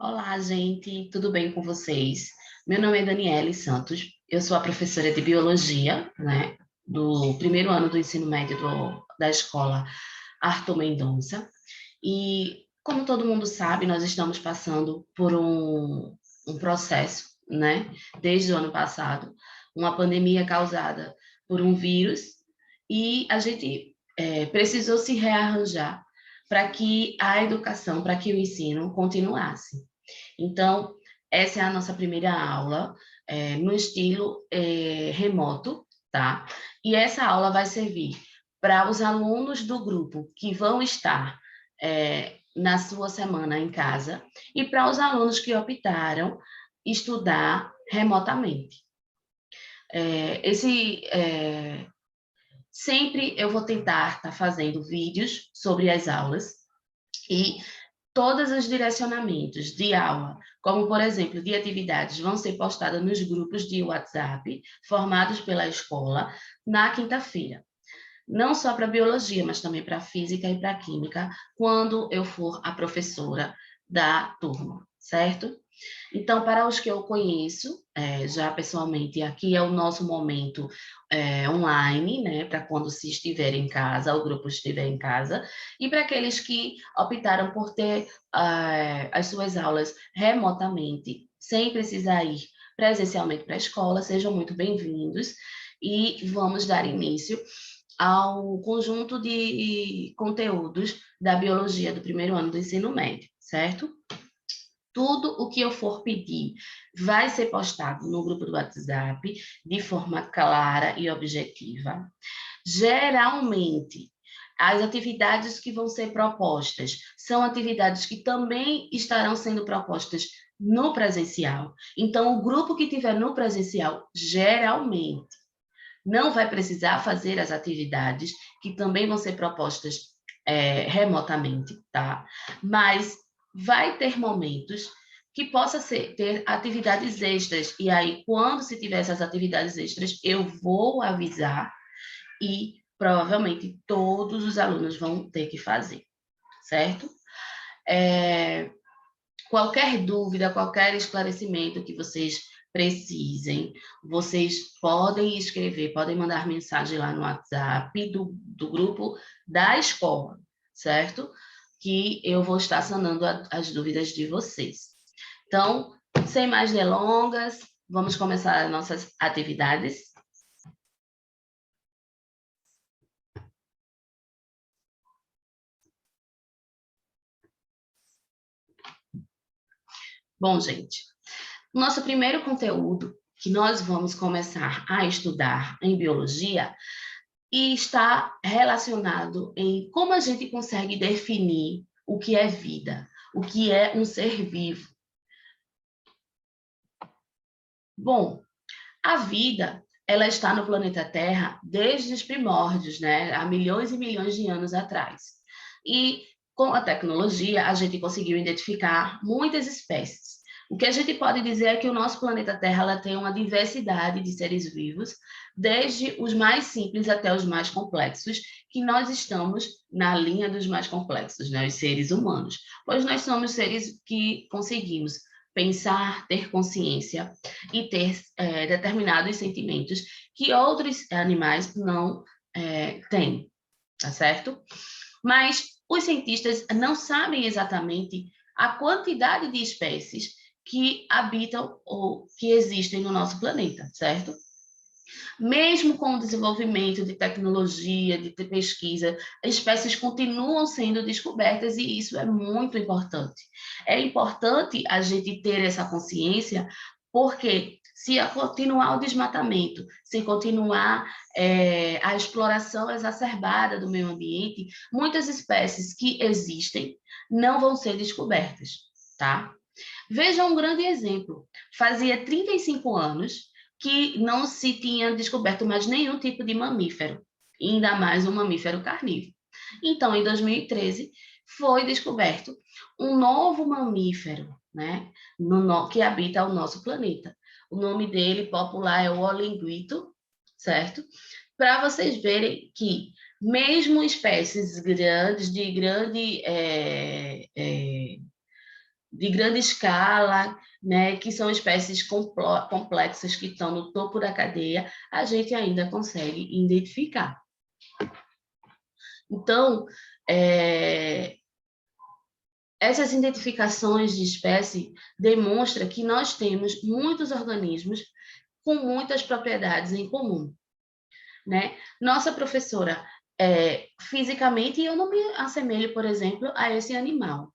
Olá, gente, tudo bem com vocês? Meu nome é Daniele Santos, eu sou a professora de Biologia, né, do primeiro ano do ensino médio da escola Arthur Mendonça. E, como todo mundo sabe, nós estamos passando por um processo, né, desde o ano passado, uma pandemia causada por um vírus, e a gente precisou se rearranjar para que a educação, para que o ensino continuasse. Então, essa é a nossa primeira aula, no estilo remoto, tá? E essa aula vai servir para os alunos do grupo que vão estar na sua semana em casa e para os alunos que optaram estudar remotamente. Sempre eu vou tentar estar fazendo vídeos sobre as aulas e todos os direcionamentos de aula, como, por exemplo, de atividades, vão ser postados nos grupos de WhatsApp formados pela escola na quinta-feira. Não só para biologia, mas também para física e para química, quando eu for a professora da turma, certo? Então, para os que eu conheço, já pessoalmente, aqui é o nosso momento online, né, para quando se estiver em casa, o grupo estiver em casa, e para aqueles que optaram por ter as suas aulas remotamente, sem precisar ir presencialmente para a escola, sejam muito bem-vindos, e vamos dar início ao conjunto de conteúdos da biologia do primeiro ano do ensino médio, certo? Tudo o que eu for pedir vai ser postado no grupo do WhatsApp de forma clara e objetiva. Geralmente, as atividades que vão ser propostas são atividades que também estarão sendo propostas no presencial. Então, o grupo que tiver no presencial, geralmente, não vai precisar fazer as atividades que também vão ser propostas remotamente, tá? Mas vai ter momentos que possa ter atividades extras, e aí, quando se tiver essas atividades extras, eu vou avisar e provavelmente todos os alunos vão ter que fazer, certo? Qualquer dúvida, qualquer esclarecimento que vocês precisem, vocês podem escrever, podem mandar mensagem lá no WhatsApp do grupo da escola, certo? Que eu vou estar sanando as dúvidas de vocês. Então, sem mais delongas, vamos começar as nossas atividades. Bom, gente, o nosso primeiro conteúdo que nós vamos começar a estudar em biologia e está relacionado em como a gente consegue definir o que é vida, o que é um ser vivo. Bom, a vida, ela está no planeta Terra desde os primórdios, né? Há milhões e milhões de anos atrás. E com a tecnologia, a gente conseguiu identificar muitas espécies. O que a gente pode dizer é que o nosso planeta Terra ela tem uma diversidade de seres vivos, desde os mais simples até os mais complexos, que nós estamos na linha dos mais complexos, né? Os seres humanos, pois nós somos seres que conseguimos pensar, ter consciência e ter determinados sentimentos que outros animais não têm, tá certo? Mas os cientistas não sabem exatamente a quantidade de espécies que habitam ou que existem no nosso planeta, certo? Mesmo com o desenvolvimento de tecnologia, de pesquisa, espécies continuam sendo descobertas e isso é muito importante. É importante a gente ter essa consciência, porque se continuar o desmatamento, se continuar a exploração exacerbada do meio ambiente, muitas espécies que existem não vão ser descobertas, tá? Veja um grande exemplo. Fazia 35 anos que não se tinha descoberto mais nenhum tipo de mamífero, ainda mais um mamífero carnívoro. Então, em 2013, foi descoberto um novo mamífero, né, que habita o nosso planeta. O nome dele popular é o olinguito, certo? Para vocês verem que mesmo espécies grandes, de grande escala, né, que são espécies complexas que estão no topo da cadeia, a gente ainda consegue identificar. Então, essas identificações de espécie demonstram que nós temos muitos organismos com muitas propriedades em comum, né? Nossa professora, fisicamente, eu não me assemelho, por exemplo, a esse animal,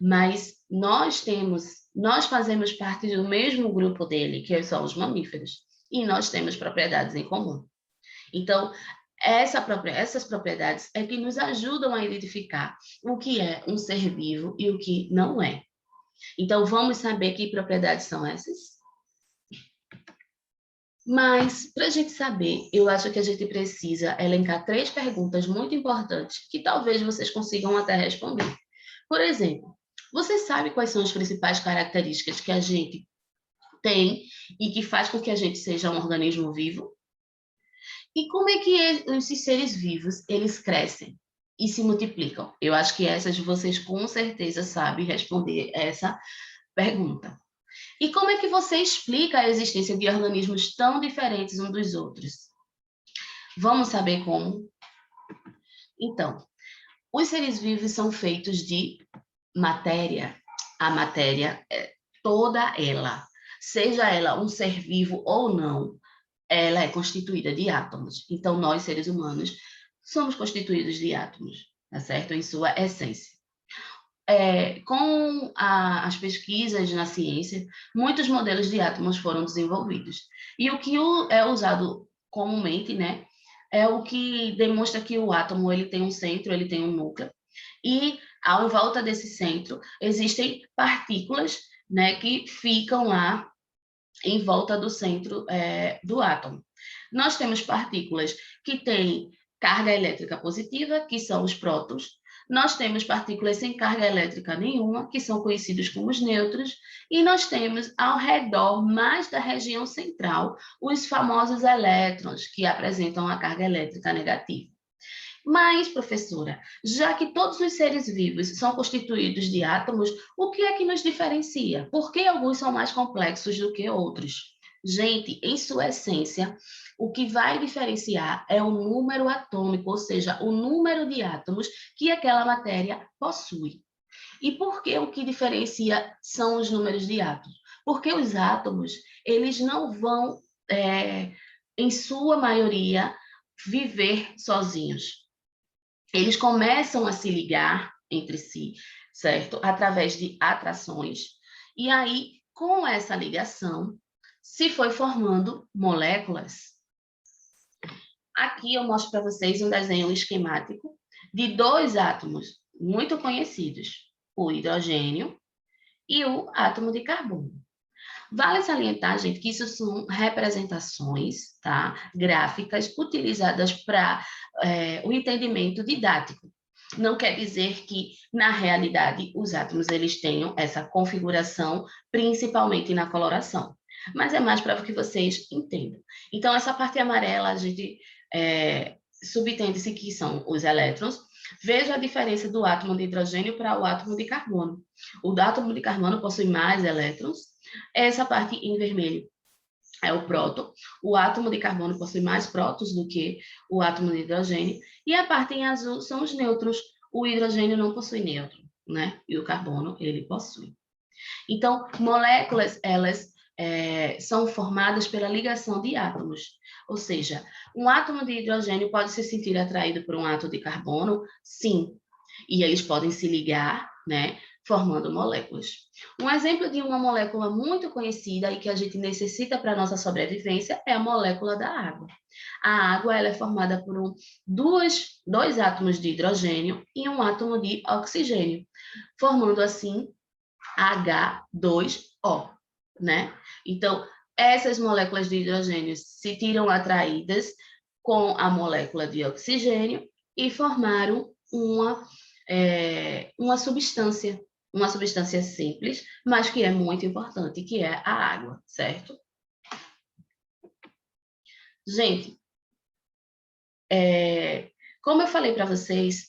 mas nós fazemos parte do mesmo grupo dele, que são os mamíferos, e nós temos propriedades em comum. Então, essas propriedades é que nos ajudam a identificar o que é um ser vivo e o que não é. Então, vamos saber que propriedades são essas? Mas, para a gente saber, eu acho que a gente precisa elencar 3 perguntas muito importantes que talvez vocês consigam até responder. Por exemplo, você sabe quais são as principais características que a gente tem e que faz com que a gente seja um organismo vivo? E como é que esses seres vivos, eles crescem e se multiplicam? Eu acho que essas vocês com certeza sabem responder essa pergunta. E como é que você explica a existência de organismos tão diferentes uns dos outros? Vamos saber como? Então, os seres vivos são feitos de matéria. A matéria é toda ela, seja ela um ser vivo ou não, ela é constituída de átomos. Então, nós, seres humanos, somos constituídos de átomos, tá certo? Em sua essência. Com as pesquisas na ciência, muitos modelos de átomos foram desenvolvidos. E o que é usado comumente, né, é o que demonstra que o átomo ele tem um centro, ele tem um núcleo, e em volta desse centro existem partículas, né, que ficam lá em volta do centro do átomo. Nós temos partículas que têm carga elétrica positiva, que são os prótons. Nós temos partículas sem carga elétrica nenhuma, que são conhecidos como os nêutrons, e nós temos ao redor, mais da região central, os famosos elétrons, que apresentam a carga elétrica negativa. Mas, professora, já que todos os seres vivos são constituídos de átomos, o que é que nos diferencia? Por que alguns são mais complexos do que outros? Gente, em sua essência, o que vai diferenciar é o número atômico, ou seja, o número de átomos que aquela matéria possui. E por que o que diferencia são os números de átomos? Porque os átomos, eles não vão, em sua maioria, viver sozinhos. Eles começam a se ligar entre si, certo? Através de atrações. E aí, com essa ligação, se foi formando moléculas. Aqui eu mostro para vocês um desenho esquemático de 2 átomos muito conhecidos, o hidrogênio e o átomo de carbono. Vale salientar, gente, que isso são representações, tá? Gráficas utilizadas para o entendimento didático. Não quer dizer que, na realidade, os átomos eles tenham essa configuração, principalmente na coloração. Mas é mais para que vocês entendam. Então, essa parte amarela, a gente subentende-se que são os elétrons. Veja a diferença do átomo de hidrogênio para o átomo de carbono. O átomo de carbono possui mais elétrons. Essa parte em vermelho é o próton. O átomo de carbono possui mais prótons do que o átomo de hidrogênio. E a parte em azul são os nêutrons. O hidrogênio não possui nêutron, né? E o carbono, ele possui. Então, moléculas, elas são formadas pela ligação de átomos. Ou seja, um átomo de hidrogênio pode se sentir atraído por um átomo de carbono? Sim. E eles podem se ligar, né? Formando moléculas. Um exemplo de uma molécula muito conhecida e que a gente necessita para a nossa sobrevivência é a molécula da água. A água ela é formada por dois átomos de hidrogênio e um átomo de oxigênio, formando assim H2O, né? Então, essas moléculas de hidrogênio se tiram atraídas com a molécula de oxigênio e formaram uma substância simples, mas que é muito importante, que é a água, certo? Gente, como eu falei para vocês,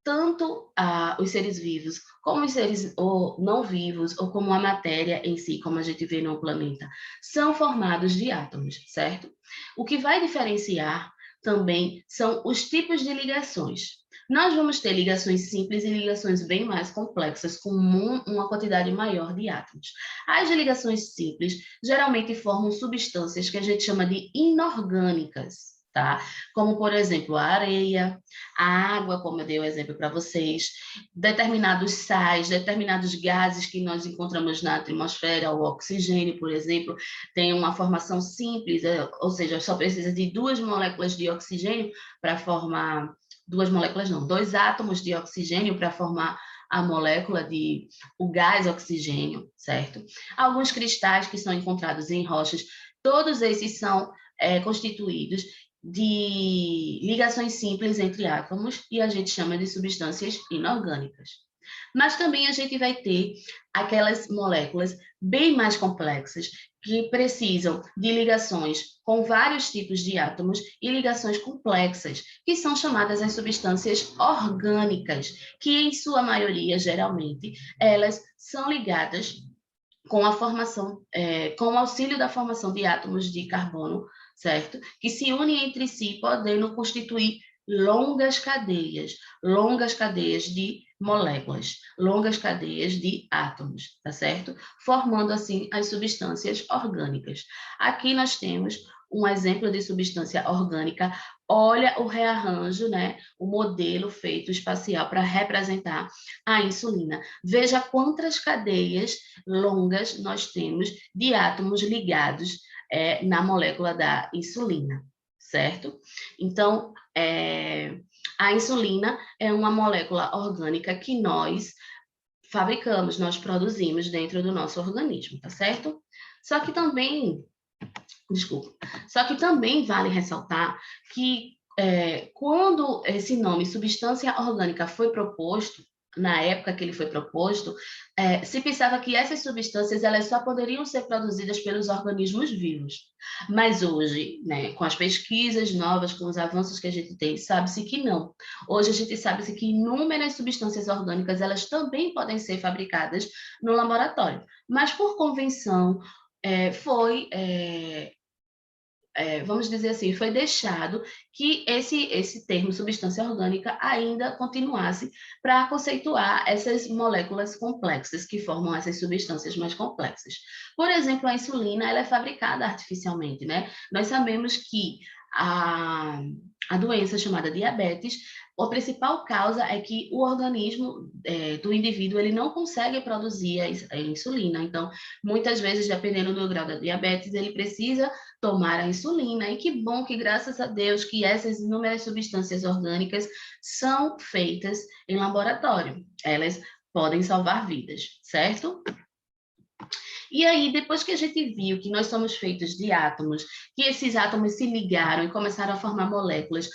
tanto os seres vivos, como os seres ou não vivos, ou como a matéria em si, como a gente vê no planeta, são formados de átomos, certo? O que vai diferenciar também são os tipos de ligações. Nós vamos ter ligações simples e ligações bem mais complexas, com uma quantidade maior de átomos. As ligações simples geralmente formam substâncias que a gente chama de inorgânicas, tá? Como, por exemplo, a areia, a água, como eu dei o exemplo para vocês, determinados sais, determinados gases que nós encontramos na atmosfera, o oxigênio, por exemplo, tem uma formação simples, ou seja, só precisa de duas moléculas de oxigênio para formar, duas moléculas não, dois átomos de oxigênio para formar a molécula de o gás oxigênio, certo? Alguns cristais que são encontrados em rochas, todos esses são constituídos de ligações simples entre átomos e a gente chama de substâncias inorgânicas. Mas também a gente vai ter aquelas moléculas bem mais complexas que precisam de ligações com vários tipos de átomos e ligações complexas, que são chamadas as substâncias orgânicas, que em sua maioria, geralmente, elas são ligadas com a formação, com o auxílio da formação de átomos de carbono, certo? Que se unem entre si, podendo constituir longas cadeias de moléculas, longas cadeias de átomos, tá certo? Formando assim as substâncias orgânicas. Aqui nós temos um exemplo de substância orgânica. Olha o rearranjo, né? O modelo feito espacial para representar a insulina. Veja quantas cadeias longas nós temos de átomos ligados na molécula da insulina, certo? Então, a insulina é uma molécula orgânica que nós fabricamos, nós produzimos dentro do nosso organismo, tá certo? Só que também vale ressaltar que quando esse nome substância orgânica foi proposto, na época que ele foi proposto, se pensava que essas substâncias elas só poderiam ser produzidas pelos organismos vivos. Mas hoje, né, com as pesquisas novas, com os avanços que a gente tem, sabe-se que não. Hoje a gente sabe que inúmeras substâncias orgânicas elas também podem ser fabricadas no laboratório. Mas por convenção, vamos dizer assim, foi deixado que esse termo substância orgânica ainda continuasse para conceituar essas moléculas complexas que formam essas substâncias mais complexas. Por exemplo, a insulina ela é fabricada artificialmente, né? Nós sabemos que a doença chamada diabetes, a principal causa é que o organismo do indivíduo ele não consegue produzir a insulina. Então, muitas vezes, dependendo do grau da diabetes, ele precisa tomar a insulina. E que bom que, graças a Deus, que essas inúmeras substâncias orgânicas são feitas em laboratório. Elas podem salvar vidas, certo? E aí, depois que a gente viu que nós somos feitos de átomos, que esses átomos se ligaram e começaram a formar moléculas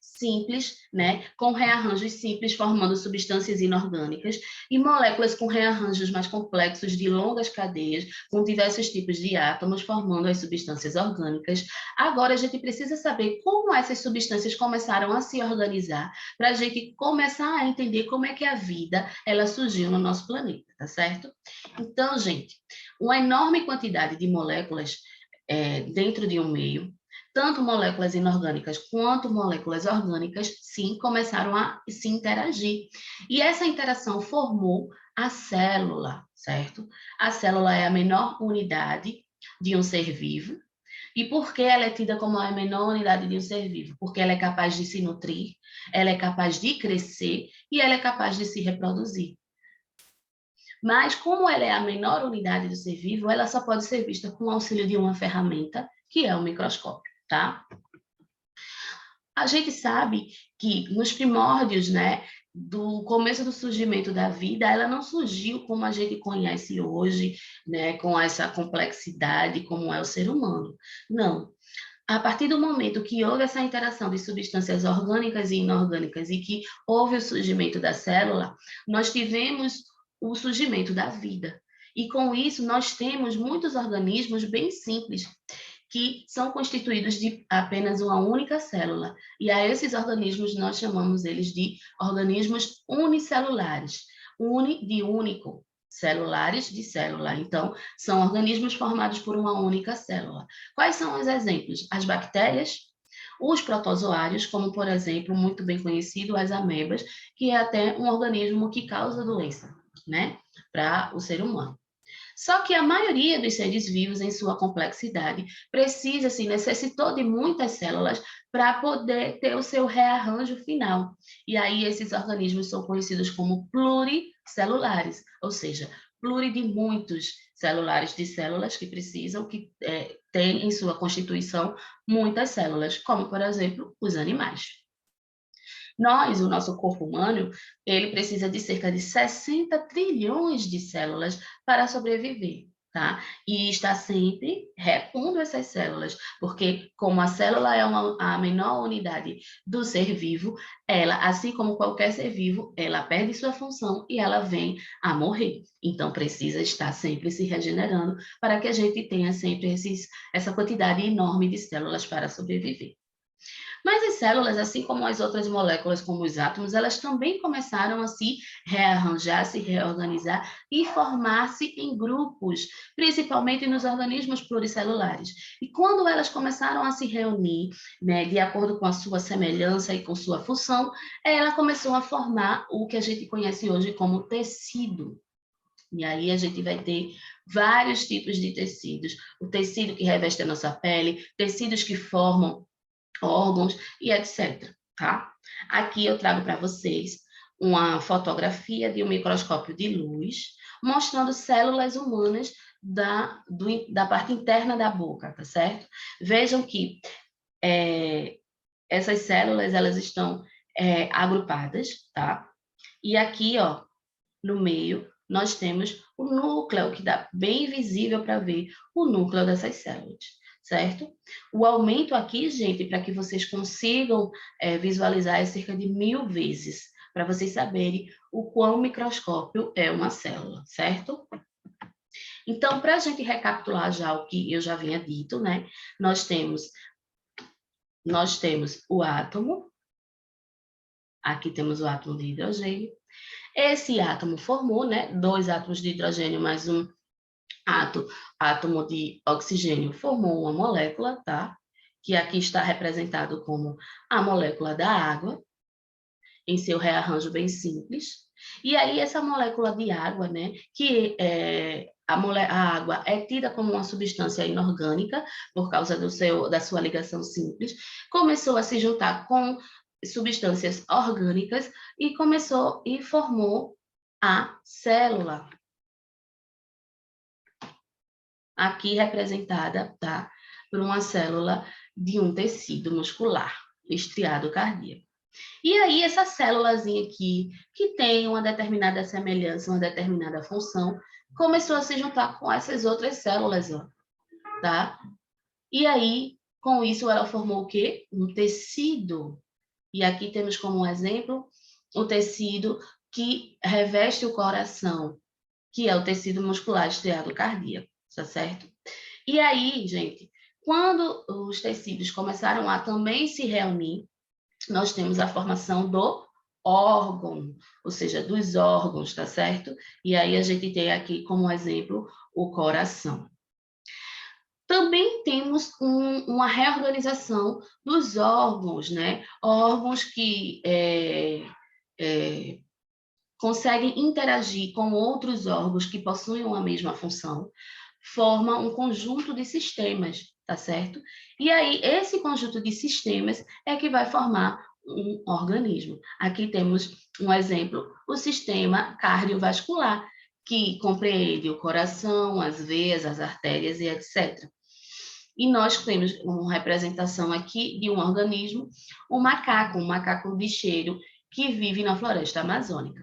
simples, né, com rearranjos simples, formando substâncias inorgânicas, e moléculas com rearranjos mais complexos de longas cadeias, com diversos tipos de átomos, formando as substâncias orgânicas. Agora, a gente precisa saber como essas substâncias começaram a se organizar, para a gente começar a entender como é que a vida ela surgiu no nosso planeta, tá certo? Então, gente, uma enorme quantidade de moléculas dentro de um meio, tanto moléculas inorgânicas quanto moléculas orgânicas, sim, começaram a se interagir. E essa interação formou a célula, certo? A célula é a menor unidade de um ser vivo. E por que ela é tida como a menor unidade de um ser vivo? Porque ela é capaz de se nutrir, ela é capaz de crescer e ela é capaz de se reproduzir. Mas, como ela é a menor unidade do ser vivo, ela só pode ser vista com o auxílio de uma ferramenta, que é o microscópio, tá? A gente sabe que nos primórdios, né, do começo do surgimento da vida, ela não surgiu como a gente conhece hoje, né, com essa complexidade como é o ser humano. Não. A partir do momento que houve essa interação de substâncias orgânicas e inorgânicas e que houve o surgimento da célula, nós tivemos o surgimento da vida. E com isso, nós temos muitos organismos bem simples, que são constituídos de apenas uma única célula. E a esses organismos nós chamamos eles de organismos unicelulares. Uni de único, celulares de célula. Então, são organismos formados por uma única célula. Quais são os exemplos? As bactérias, os protozoários, como, por exemplo, muito bem conhecido, as amebas, que é até um organismo que causa doença, né, para o ser humano. Só que a maioria dos seres vivos, em sua complexidade, necessitou de muitas células para poder ter o seu rearranjo final. E aí esses organismos são conhecidos como pluricelulares, ou seja, pluri de muitos celulares de células que precisam, que têm em sua constituição muitas células, como, por exemplo, os animais. Nós, o nosso corpo humano, ele precisa de cerca de 60 trilhões de células para sobreviver, tá? E está sempre repondo essas células, porque como a célula é a menor unidade do ser vivo, ela, assim como qualquer ser vivo, ela perde sua função e ela vem a morrer. Então, precisa estar sempre se regenerando para que a gente tenha sempre essa quantidade enorme de células para sobreviver. Mas as células, assim como as outras moléculas, como os átomos, elas também começaram a se rearranjar, se reorganizar e formar-se em grupos, principalmente nos organismos pluricelulares. E quando elas começaram a se reunir, né, de acordo com a sua semelhança e com sua função, ela começou a formar o que a gente conhece hoje como tecido. E aí a gente vai ter vários tipos de tecidos. O tecido que reveste a nossa pele, tecidos que formam órgãos e etc, tá? Aqui eu trago para vocês uma fotografia de um microscópio de luz, mostrando células humanas da parte interna da boca, tá certo? Vejam que essas células, elas estão agrupadas, tá? E aqui, ó, no meio, nós temos o núcleo, que dá bem visível para ver o núcleo dessas células, certo? O aumento aqui, gente, para que vocês consigam visualizar, é cerca de 1000 vezes, para vocês saberem o quão microscópio é uma célula, certo? Então, para a gente recapitular já o que eu já havia dito, né? Nós temos o átomo, aqui temos o átomo de hidrogênio. Esse átomo formou, né, 2 átomos de hidrogênio mais um átomo de oxigênio, formou uma molécula, tá? Que aqui está representado como a molécula da água, em seu rearranjo bem simples. E aí essa molécula de água, né, que a água é tida como uma substância inorgânica por causa da sua ligação simples, começou a se juntar com substâncias orgânicas e formou a célula. Aqui representada, tá, por uma célula de um tecido muscular, estriado cardíaco. E aí, essa célulazinha aqui, que tem uma determinada semelhança, uma determinada função, começou a se juntar com essas outras células, ó, tá? E aí, com isso, ela formou o quê? Um tecido. E aqui temos como exemplo o tecido que reveste o coração, que é o tecido muscular estriado cardíaco, tá certo? E aí, gente, quando os tecidos começaram a também se reunir, nós temos a formação do órgão, ou seja, dos órgãos, tá certo? E aí a gente tem aqui como exemplo o coração. Também temos uma reorganização dos órgãos, né? Órgãos que conseguem interagir com outros órgãos que possuem uma mesma função, forma um conjunto de sistemas, tá certo? E aí, esse conjunto de sistemas é que vai formar um organismo. Aqui temos um exemplo, o sistema cardiovascular, que compreende o coração, as veias, as artérias e etc. E nós temos uma representação aqui de um organismo, um macaco bicheiro, que vive na floresta amazônica.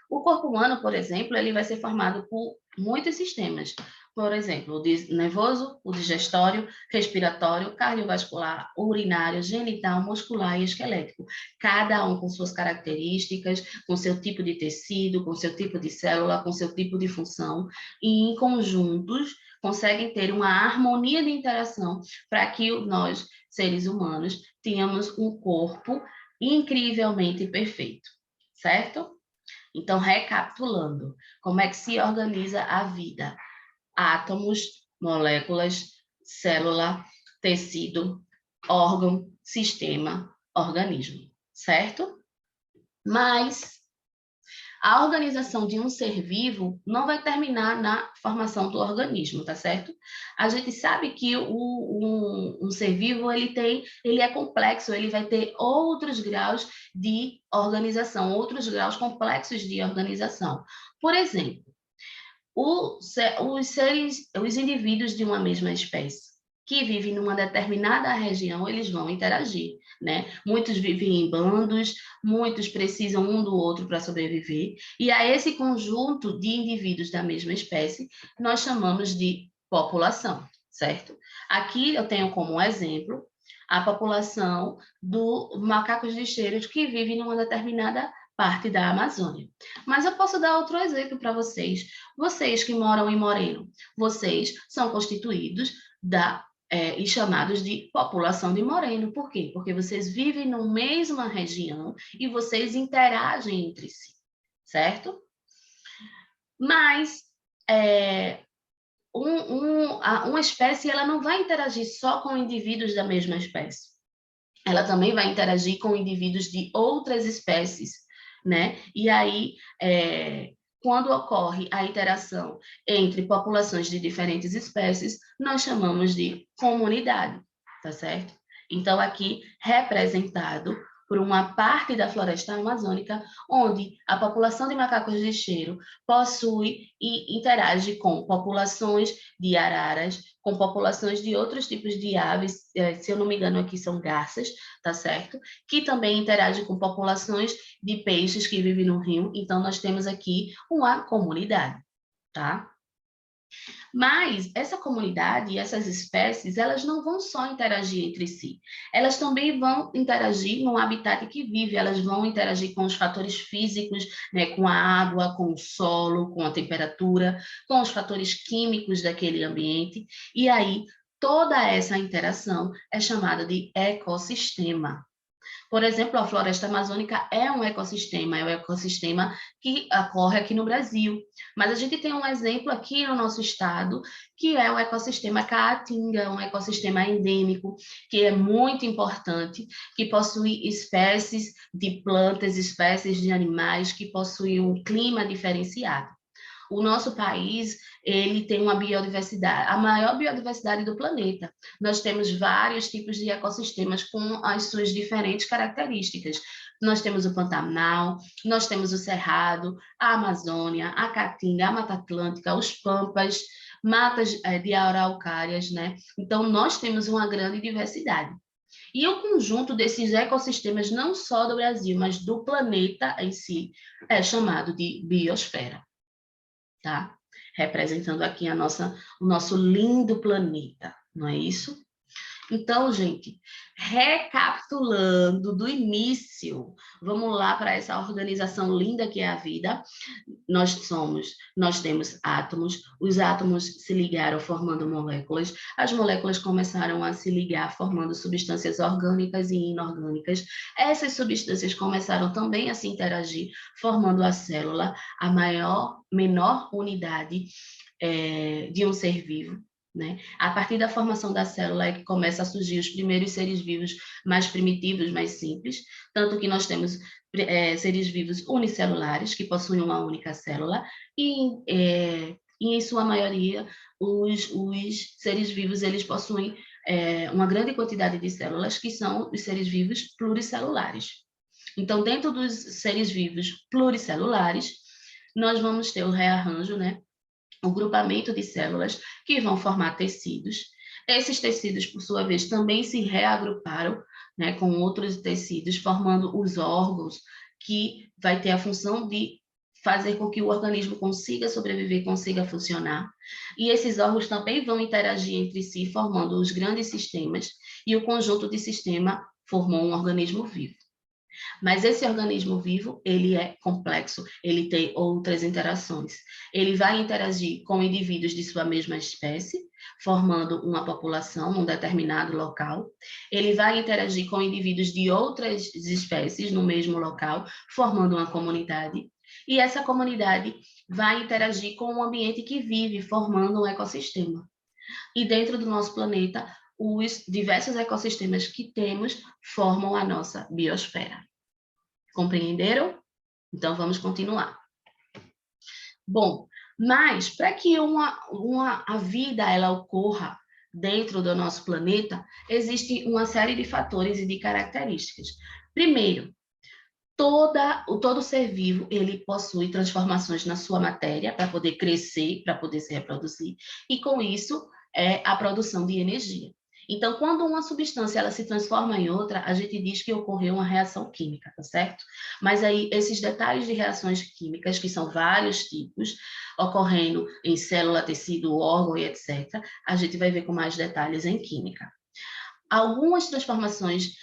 O corpo humano, por exemplo, ele vai ser formado por muitos sistemas. Por exemplo, o nervoso, o digestório, respiratório, cardiovascular, urinário, genital, muscular e esquelético. Cada um com suas características, com seu tipo de tecido, com seu tipo de célula, com seu tipo de função, e em conjuntos conseguem ter uma harmonia de interação para que nós, seres humanos, tenhamos um corpo incrivelmente perfeito, certo? Então, recapitulando, como é que se organiza a vida? Átomos, moléculas, célula, tecido, órgão, sistema, organismo, certo? Mas a organização de um ser vivo não vai terminar na formação do organismo, tá certo? A gente sabe que um ser vivo ele é complexo, ele vai ter outros graus de organização, outros graus complexos de organização. Por exemplo, os indivíduos de uma mesma espécie que vivem numa determinada região, eles vão interagir, né? Muitos vivem em bandos, muitos precisam um do outro para sobreviver, e a esse conjunto de indivíduos da mesma espécie, nós chamamos de população, certo? Aqui eu tenho como exemplo a população do macacos lixeiros que vivem numa determinada parte da Amazônia. Mas eu posso dar outro exemplo para vocês. Vocês que moram em Moreno, vocês são constituídos e chamados de população de Moreno. Por quê? Porque vocês vivem na mesma região e vocês interagem entre si, certo? Mas uma espécie ela não vai interagir só com indivíduos da mesma espécie. Ela também vai interagir com indivíduos de outras espécies, né? E aí, quando ocorre a interação entre populações de diferentes espécies, nós chamamos de comunidade, tá certo? Então, aqui, representado por uma parte da floresta amazônica, onde a população de macacos lixeiro possui e interage com populações de araras, com populações de outros tipos de aves, se eu não me engano aqui são garças, tá certo? Que também interage com populações de peixes que vivem no rio, então nós temos aqui uma comunidade, tá? Mas essa comunidade e essas espécies, elas não vão só interagir entre si, elas também vão interagir no habitat que vive, elas vão interagir com os fatores físicos, né, com a água, com o solo, com a temperatura, com os fatores químicos daquele ambiente, e aí toda essa interação é chamada de ecossistema. Por exemplo, a floresta amazônica é um ecossistema que ocorre aqui no Brasil. Mas a gente tem um exemplo aqui no nosso estado, que é o ecossistema Caatinga, um ecossistema endêmico, que é muito importante, que possui espécies de plantas, espécies de animais, que possuem um clima diferenciado. O nosso país, ele tem uma biodiversidade, a maior biodiversidade do planeta. Nós temos vários tipos de ecossistemas com as suas diferentes características. Nós temos o Pantanal, nós temos o Cerrado, a Amazônia, a Caatinga, a Mata Atlântica, os Pampas, matas de araucárias, né? Então, nós temos uma grande diversidade. E o conjunto desses ecossistemas, não só do Brasil, mas do planeta em si, é chamado de biosfera. Tá? Representando aqui o nosso lindo planeta, não é isso? Então, gente, recapitulando do início, vamos lá para essa organização linda que é a vida. Nós temos átomos, os átomos se ligaram formando moléculas, as moléculas começaram a se ligar formando substâncias orgânicas e inorgânicas, essas substâncias começaram também a se interagir, formando a célula, a menor unidade de um ser vivo. Né? A partir da formação da célula é que começa a surgir os primeiros seres vivos mais primitivos, mais simples, tanto que nós temos seres vivos unicelulares, que possuem uma única célula, e em sua maioria, os seres vivos eles possuem uma grande quantidade de células, que são os seres vivos pluricelulares. Então, dentro dos seres vivos pluricelulares, nós vamos ter o rearranjo, né? O grupamento de células que vão formar tecidos. Esses tecidos, por sua vez, também se reagruparam, né, com outros tecidos, formando os órgãos, que vai ter a função de fazer com que o organismo consiga sobreviver, consiga funcionar. E esses órgãos também vão interagir entre si, formando os grandes sistemas, e o conjunto de sistema formou um organismo vivo. Mas esse organismo vivo, ele é complexo, ele tem outras interações. Ele vai interagir com indivíduos de sua mesma espécie, formando uma população num determinado local. Ele vai interagir com indivíduos de outras espécies no mesmo local, formando uma comunidade. E essa comunidade vai interagir com o ambiente que vive, formando um ecossistema. E dentro do nosso planeta, os diversos ecossistemas que temos formam a nossa biosfera. Compreenderam? Então, vamos continuar. Bom, mas para que a vida ela ocorra dentro do nosso planeta, existe uma série de fatores e de características. Primeiro, todo ser vivo, ele possui transformações na sua matéria para poder crescer, para poder se reproduzir, e com isso é a produção de energia. Então, quando uma substância ela se transforma em outra, a gente diz que ocorreu uma reação química, tá certo? Mas aí, esses detalhes de reações químicas, que são vários tipos, ocorrendo em célula, tecido, órgão e etc., a gente vai ver com mais detalhes em química. Algumas transformações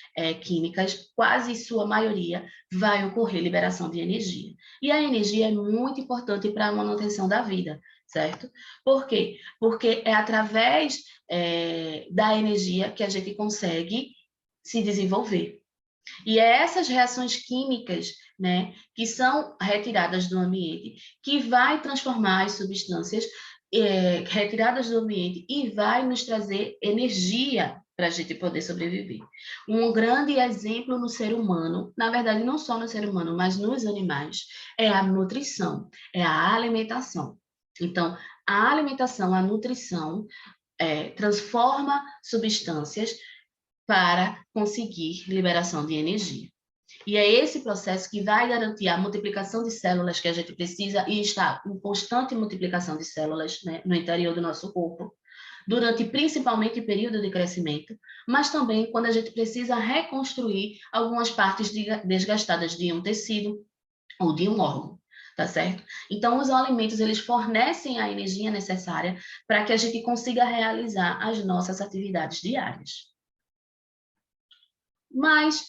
químicas, quase sua maioria, vai ocorrer liberação de energia. E a energia é muito importante para a manutenção da vida, certo? Por quê? Porque é através da energia que a gente consegue se desenvolver. E é essas reações químicas, né, que são retiradas do ambiente, que vai transformar as substâncias retiradas do ambiente e vai nos trazer energia para a gente poder sobreviver. Um grande exemplo no ser humano, na verdade não só no ser humano, mas nos animais, é a nutrição, é a alimentação. Então, a alimentação, a nutrição, transforma substâncias para conseguir liberação de energia. E é esse processo que vai garantir a multiplicação de células que a gente precisa e está em constante multiplicação de células, né, no interior do nosso corpo, durante principalmente o período de crescimento, mas também quando a gente precisa reconstruir algumas partes desgastadas de um tecido ou de um órgão, tá certo? Então, os alimentos, eles fornecem a energia necessária para que a gente consiga realizar as nossas atividades diárias. Mas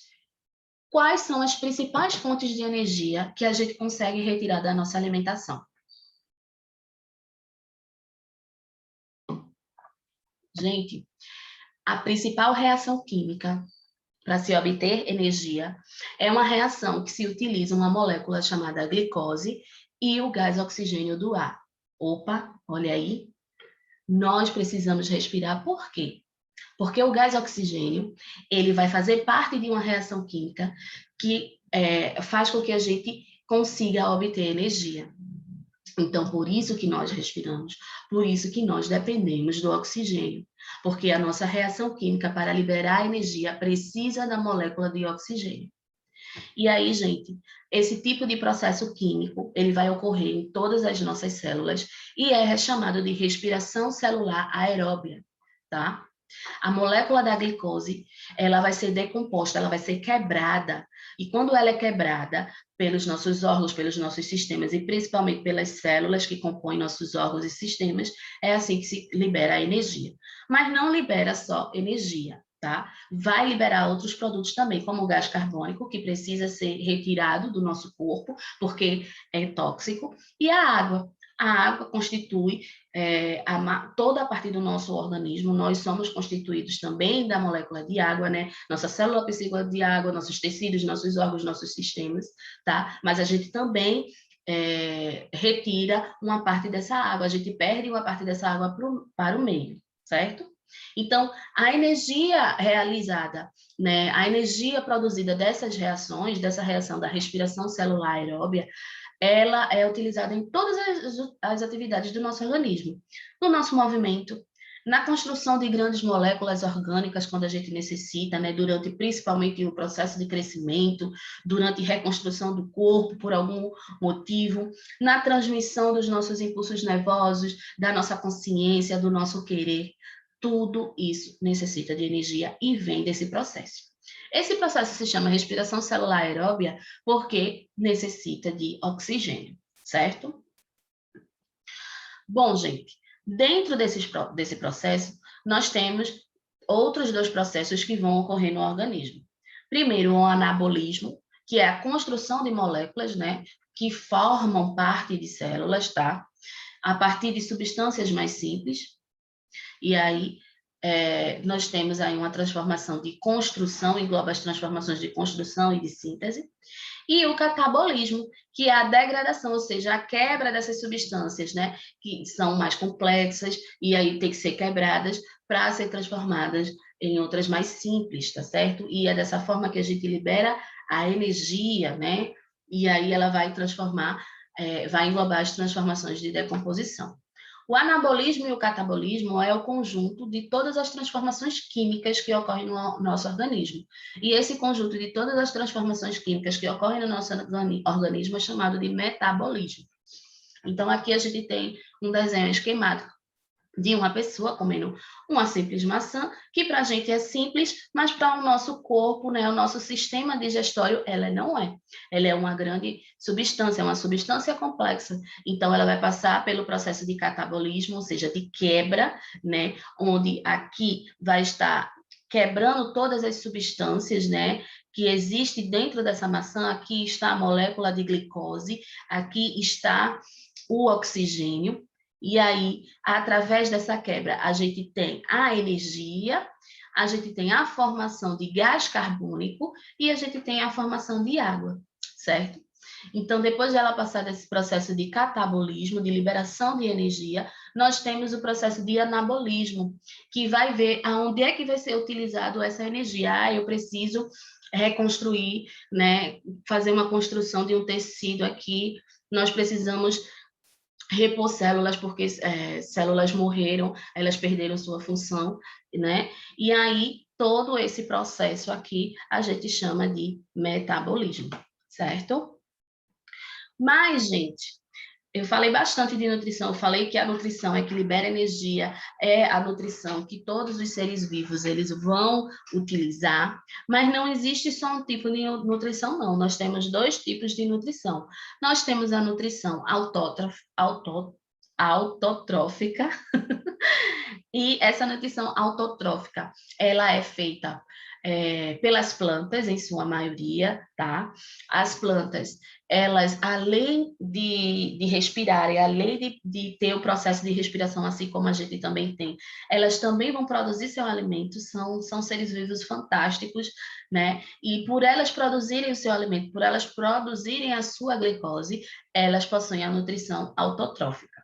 quais são as principais fontes de energia que a gente consegue retirar da nossa alimentação? Gente, a principal reação química para se obter energia é uma reação que se utiliza uma molécula chamada glicose e o gás oxigênio do ar. Opa, olha aí. Nós precisamos respirar, por quê? Porque o gás oxigênio, ele vai fazer parte de uma reação química que faz com que a gente consiga obter energia. Então, por isso que nós respiramos, por isso que nós dependemos do oxigênio, porque a nossa reação química para liberar energia precisa da molécula de oxigênio. E aí, gente, esse tipo de processo químico, ele vai ocorrer em todas as nossas células e é chamado de respiração celular aeróbia, tá? A molécula da glicose, ela vai ser decomposta, ela vai ser quebrada. E quando ela é quebrada pelos nossos órgãos, pelos nossos sistemas, e principalmente pelas células que compõem nossos órgãos e sistemas, é assim que se libera a energia. Mas não libera só energia, tá? Vai liberar outros produtos também, como o gás carbônico, que precisa ser retirado do nosso corpo, porque é tóxico, e a água. A água constitui toda a parte do nosso organismo, nós somos constituídos também da molécula de água, né? Nossa célula precisa de água, nossos tecidos, nossos órgãos, nossos sistemas, tá? Mas a gente também retira uma parte dessa água, a gente perde uma parte dessa água para o meio, certo? Então, a energia realizada, né, a energia produzida dessas reações, dessa reação da respiração celular aeróbia, ela é utilizada em todas as atividades do nosso organismo, no nosso movimento, na construção de grandes moléculas orgânicas, quando a gente necessita, né, durante principalmente o processo de crescimento, durante reconstrução do corpo por algum motivo, na transmissão dos nossos impulsos nervosos, da nossa consciência, do nosso querer. Tudo isso necessita de energia e vem desse processo. Esse processo se chama respiração celular aeróbia porque necessita de oxigênio, certo? Bom, gente, dentro desse processo, nós temos outros dois processos que vão ocorrer no organismo. Primeiro, o anabolismo, que é a construção de moléculas, né, que formam parte de células, tá? A partir de substâncias mais simples. E aí, nós temos aí uma transformação de construção, engloba as transformações de construção e de síntese. E o catabolismo, que é a degradação, ou seja, a quebra dessas substâncias, né, que são mais complexas e aí tem que ser quebradas para ser transformadas em outras mais simples, tá certo? E é dessa forma que a gente libera a energia, né? E aí ela vai transformar, vai englobar as transformações de decomposição. O anabolismo e o catabolismo é o conjunto de todas as transformações químicas que ocorrem no nosso organismo. E esse conjunto de todas as transformações químicas que ocorrem no nosso organismo é chamado de metabolismo. Então, aqui a gente tem um desenho esquemático de uma pessoa comendo uma simples maçã, que para a gente é simples, mas para o nosso corpo, né, o nosso sistema digestório, ela não é. Ela é uma grande substância, é uma substância complexa. Então, ela vai passar pelo processo de catabolismo, ou seja, de quebra, né, onde aqui vai estar quebrando todas as substâncias, né, que existe dentro dessa maçã. Aqui está a molécula de glicose, aqui está o oxigênio. E aí, através dessa quebra, a gente tem a energia, a gente tem a formação de gás carbônico e a gente tem a formação de água, certo? Então, depois de ela passar desse processo de catabolismo, de liberação de energia, nós temos o processo de anabolismo, que vai ver aonde é que vai ser utilizado essa energia. Ah, eu preciso reconstruir, né, fazer uma construção de um tecido aqui, nós precisamos repor células, porque células morreram, elas perderam sua função, né? E aí, todo esse processo aqui, a gente chama de metabolismo, certo? Mas, gente, eu falei bastante de nutrição, eu falei que a nutrição é que libera energia, é a nutrição que todos os seres vivos eles vão utilizar, mas não existe só um tipo de nutrição, não. Nós temos dois tipos de nutrição. Nós temos a nutrição autotrófica, e essa nutrição autotrófica, ela é feita pelas plantas, em sua maioria, tá? As plantas, elas, além de respirarem, além de ter o processo de respiração, assim como a gente também tem, elas também vão produzir seu alimento, são seres vivos fantásticos, né? E por elas produzirem o seu alimento, por elas produzirem a sua glicose, elas possuem a nutrição autotrófica.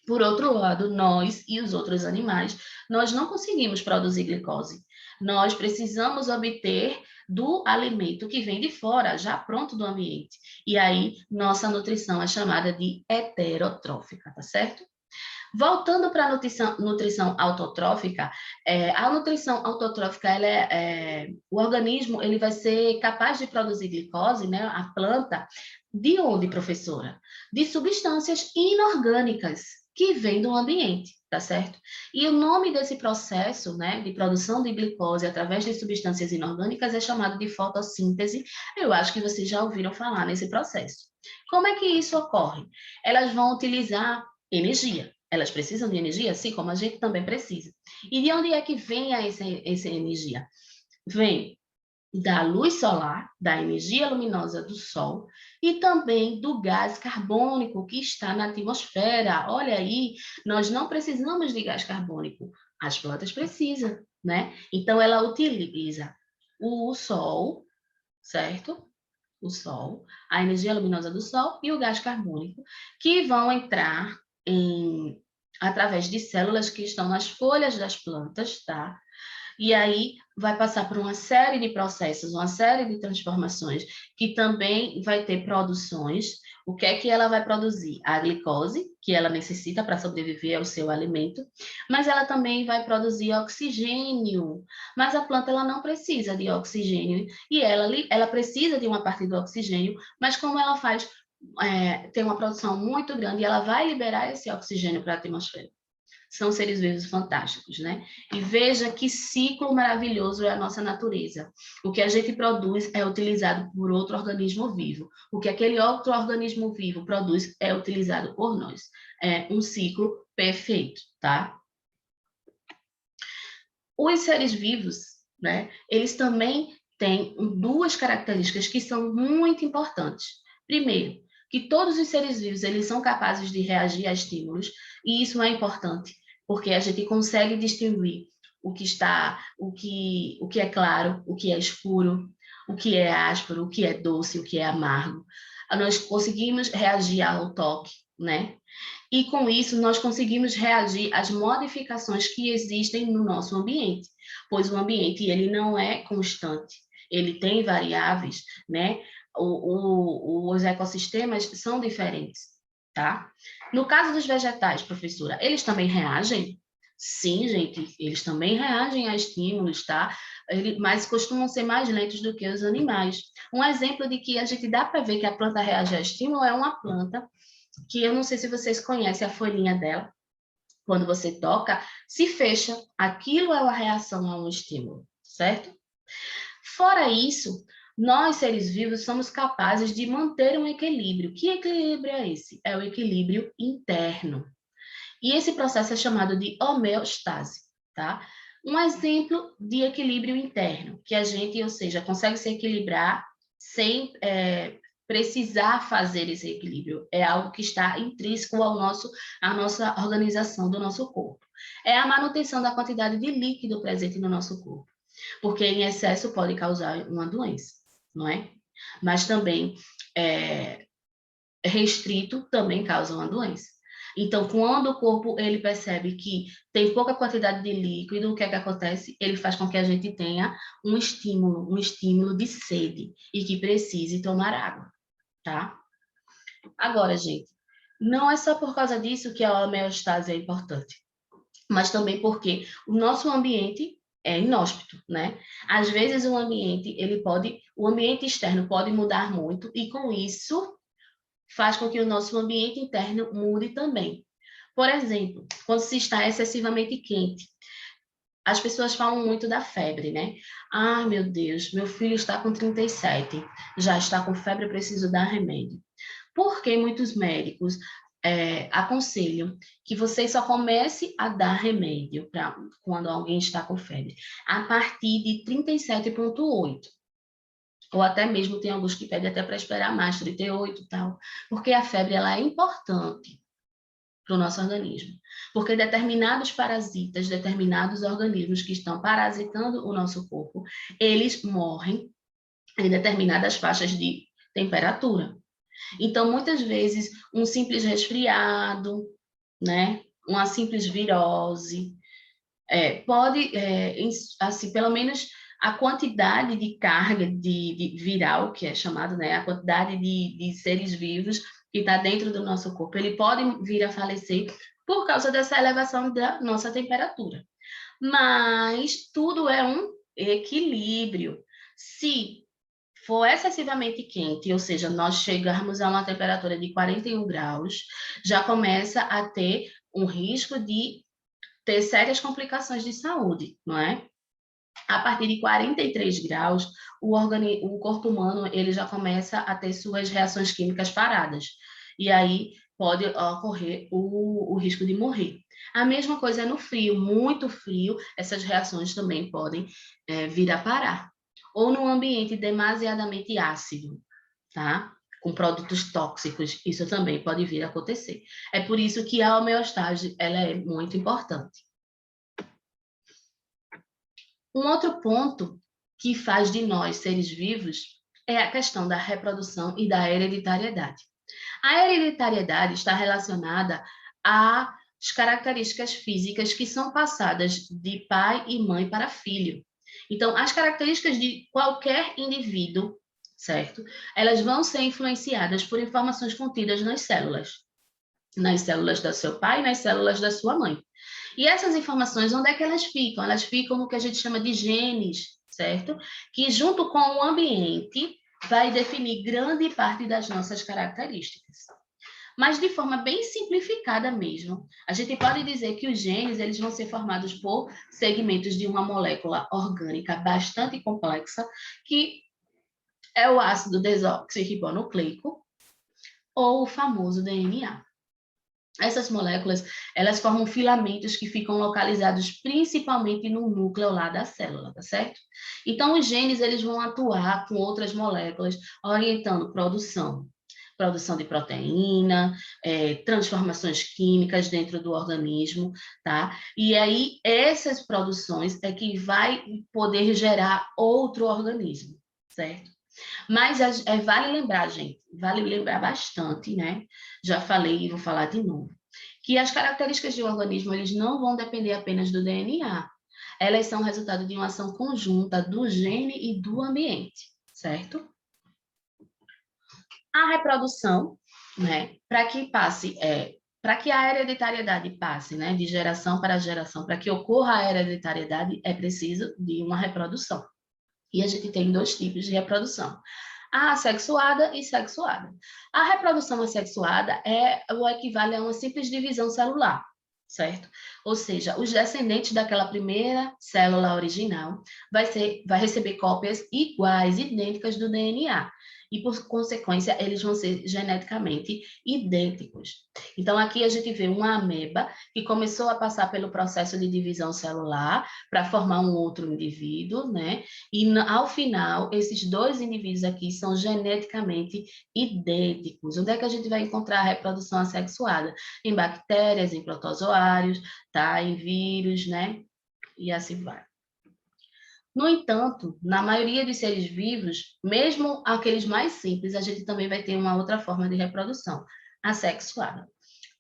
Por outro lado, nós e os outros animais, nós não conseguimos produzir glicose. Nós precisamos obter do alimento que vem de fora, já pronto do ambiente. E aí, nossa nutrição é chamada de heterotrófica, tá certo? Voltando para a nutrição autotrófica, a nutrição autotrófica, o organismo ele vai ser capaz de produzir glicose, né, a planta, de onde, professora? De substâncias inorgânicas que vêm do ambiente, tá certo? E o nome desse processo, né, de produção de glicose através de substâncias inorgânicas é chamado de fotossíntese. Eu acho que vocês já ouviram falar nesse processo. Como é que isso ocorre? Elas vão utilizar energia. Elas precisam de energia, assim como a gente também precisa. E de onde é que vem essa energia? Vem da luz solar, da energia luminosa do Sol e também do gás carbônico que está na atmosfera. Olha aí, nós não precisamos de gás carbônico, as plantas precisam, né? Então, ela utiliza o Sol, certo? O Sol, a energia luminosa do Sol e o gás carbônico, que vão entrar através de células que estão nas folhas das plantas, tá? E aí vai passar por uma série de processos, uma série de transformações, que também vai ter produções. O que é que ela vai produzir? A glicose, que ela necessita para sobreviver ao seu alimento, mas ela também vai produzir oxigênio. Mas a planta ela não precisa de oxigênio, e ela precisa de uma parte do oxigênio, mas como ela faz, tem uma produção muito grande, ela vai liberar esse oxigênio para a atmosfera. São seres vivos fantásticos, né? E veja que ciclo maravilhoso é a nossa natureza. O que a gente produz é utilizado por outro organismo vivo. O que aquele outro organismo vivo produz é utilizado por nós. É um ciclo perfeito, tá? Os seres vivos, né? Eles também têm duas características que são muito importantes. Primeiro, que todos os seres vivos eles são capazes de reagir a estímulos, e isso é importante, porque a gente consegue distinguir o que é claro, o que é escuro, o que é áspero, o que é doce, o que é amargo. Nós conseguimos reagir ao toque, né? E com isso nós conseguimos reagir às modificações que existem no nosso ambiente, pois o ambiente ele não é constante, ele tem variáveis, né? Os ecossistemas são diferentes, tá? No caso dos vegetais, professora, eles também reagem? Sim, gente, eles também reagem a estímulos, tá? Mas costumam ser mais lentos do que os animais. Um exemplo de que a gente dá para ver que a planta reage a estímulo é uma planta que eu não sei se vocês conhecem a folhinha dela. Quando você toca, se fecha. Aquilo é uma reação a um estímulo, certo? Fora isso, nós, seres vivos, somos capazes de manter um equilíbrio. Que equilíbrio é esse? É o equilíbrio interno. E esse processo é chamado de homeostase, tá? Um exemplo de equilíbrio interno, que a gente, ou seja, consegue se equilibrar sem precisar fazer esse equilíbrio. É algo que está intrínseco à nossa organização do nosso corpo. É a manutenção da quantidade de líquido presente no nosso corpo, porque em excesso pode causar uma doença, não é? Mas também restrito também causa uma doença. Então, quando o corpo ele percebe que tem pouca quantidade de líquido, o que é que acontece? Ele faz com que a gente tenha um estímulo de sede e que precise tomar água, tá? Agora, gente, não é só por causa disso que a homeostase é importante, mas também porque o nosso ambiente é inóspito, né? Às vezes o ambiente externo pode mudar muito e com isso faz com que o nosso ambiente interno mude também. Por exemplo, quando se está excessivamente quente, as pessoas falam muito da febre, né? Ai, meu Deus, meu filho está com 37, já está com febre, eu preciso dar remédio. Por que muitos médicos aconselham que você só comece a dar remédio para quando alguém está com febre a partir de 37,8? Ou até mesmo tem alguns que pedem até para esperar mais, 38 e tal, porque a febre ela é importante para o nosso organismo, porque determinados parasitas, determinados organismos que estão parasitando o nosso corpo, eles morrem em determinadas faixas de temperatura. Então, muitas vezes, um simples resfriado, né, uma simples virose, pode, assim, pelo menos a quantidade de carga de viral, que é chamado, né, a quantidade de seres vivos que está dentro do nosso corpo, ele pode vir a falecer por causa dessa elevação da nossa temperatura. Mas tudo é um equilíbrio. Se for excessivamente quente, ou seja, nós chegarmos a uma temperatura de 41 graus, já começa a ter um risco de ter sérias complicações de saúde, não é? A partir de 43 graus, o corpo humano ele já começa a ter suas reações químicas paradas. E aí pode ocorrer o risco de morrer. A mesma coisa no frio, muito frio, essas reações também podem vir a parar. Ou num ambiente demasiadamente ácido, tá? Com produtos tóxicos, isso também pode vir a acontecer. É por isso que a homeostase ela é muito importante. Um outro ponto que faz de nós seres vivos é a questão da reprodução e da hereditariedade. A hereditariedade está relacionada às características físicas que são passadas de pai e mãe para filho. Então, as características de qualquer indivíduo, certo? Elas vão ser influenciadas por informações contidas nas células do seu pai e nas células da sua mãe. E essas informações, onde é que elas ficam? Elas ficam no que a gente chama de genes, certo? Que junto com o ambiente vai definir grande parte das nossas características. Mas de forma bem simplificada mesmo, a gente pode dizer que os genes eles vão ser formados por segmentos de uma molécula orgânica bastante complexa, que é o ácido desoxirribonucleico, ou o famoso DNA. Essas moléculas, elas formam filamentos que ficam localizados principalmente no núcleo lá da célula, tá certo? Então, os genes, eles vão atuar com outras moléculas, orientando produção de proteína, transformações químicas dentro do organismo, tá? E aí, essas produções é que vai poder gerar outro organismo, certo? Mas vale lembrar, gente, vale lembrar bastante, né? Já falei e vou falar de novo, que as características de um organismo eles não vão depender apenas do DNA. Elas são resultado de uma ação conjunta do gene e do ambiente, certo? A reprodução, né, para que a hereditariedade passe, né, de geração para geração, para que ocorra a hereditariedade, é preciso de uma reprodução. E a gente tem dois tipos de reprodução: a assexuada e sexuada. A reprodução assexuada é o equivale a uma simples divisão celular, certo? Ou seja, os descendentes daquela primeira célula original vai receber cópias iguais, idênticas do DNA. E, por consequência, eles vão ser geneticamente idênticos. Então, aqui a gente vê uma ameba que começou a passar pelo processo de divisão celular para formar um outro indivíduo, né? E, ao final, esses dois indivíduos aqui são geneticamente idênticos. Onde é que a gente vai encontrar a reprodução assexuada? Em bactérias, em protozoários, tá? Em vírus, né? E assim vai. No entanto, na maioria dos seres vivos, mesmo aqueles mais simples, a gente também vai ter uma outra forma de reprodução, assexuada.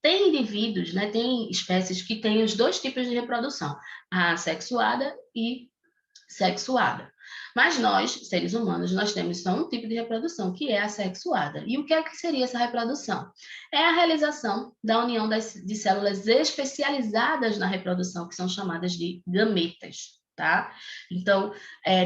Tem indivíduos, né, tem espécies que têm os dois tipos de reprodução, a assexuada e sexuada. Mas nós, seres humanos, nós temos só um tipo de reprodução, que é a sexuada. E o que é que seria essa reprodução? É a realização da união de células especializadas na reprodução, que são chamadas de gametas. Tá? Então,